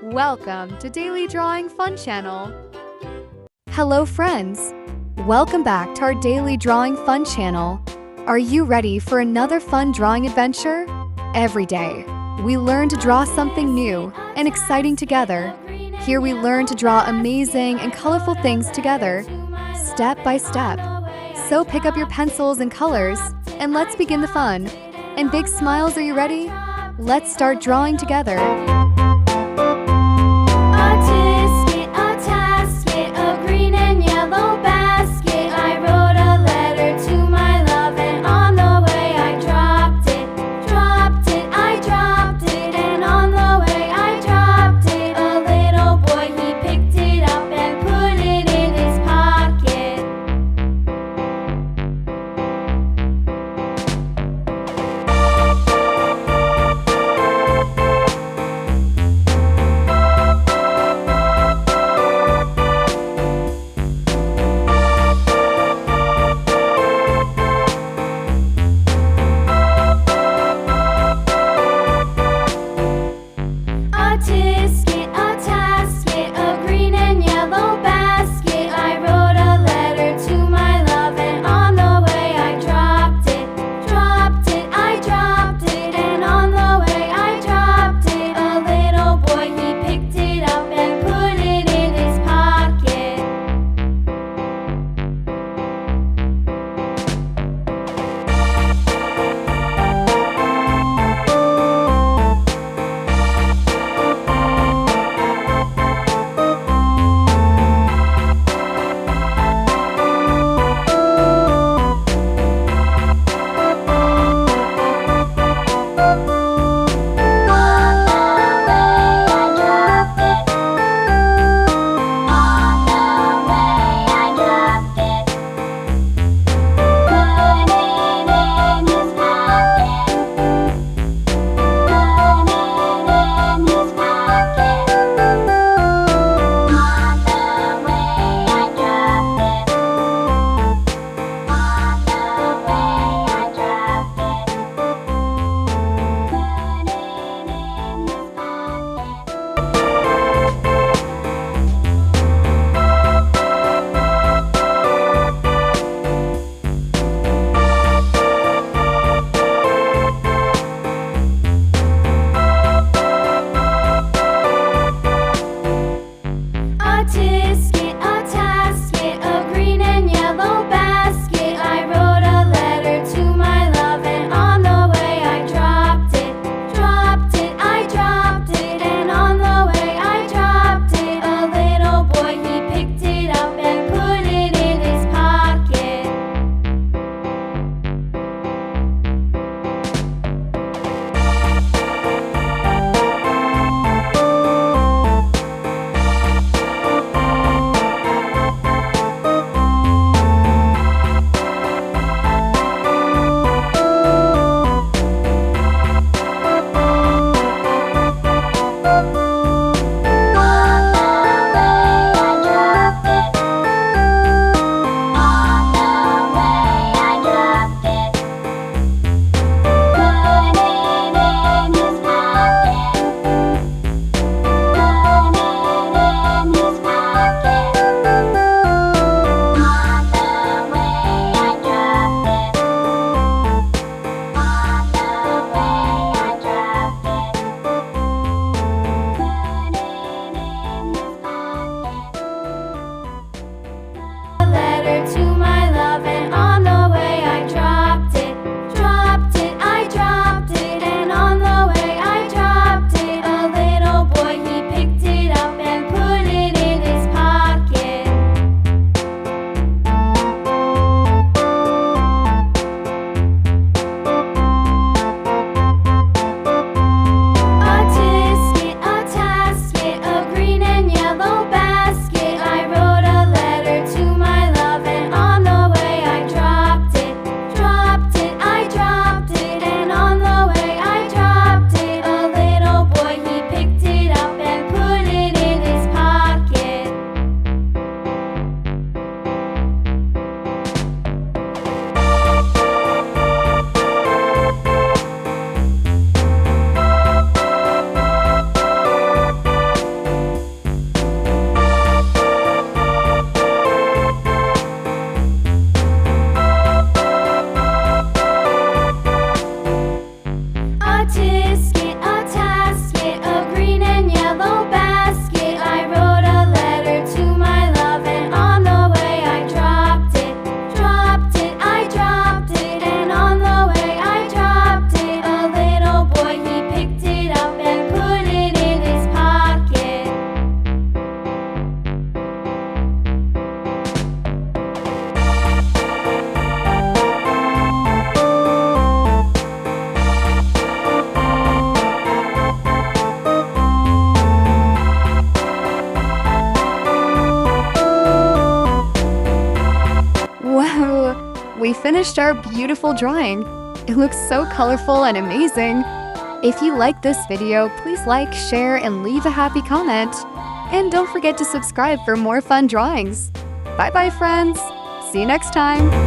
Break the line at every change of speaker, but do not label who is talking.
Welcome to Daily Drawing Fun Channel. Hello friends! Welcome back to our Daily Drawing Fun Channel. Are you ready for another fun drawing adventure? Every day, we learn to draw something new and exciting together. Here we learn to draw amazing and colorful things together, step by step. So pick up your pencils and colors, and let's begin the fun. And big smiles, are you ready? Let's start drawing together. finished our beautiful drawing. It looks so colorful and amazing. If you like this video, please like, share, and leave a happy comment. And don't forget to subscribe for more fun drawings. Bye-bye, friends. See you next time.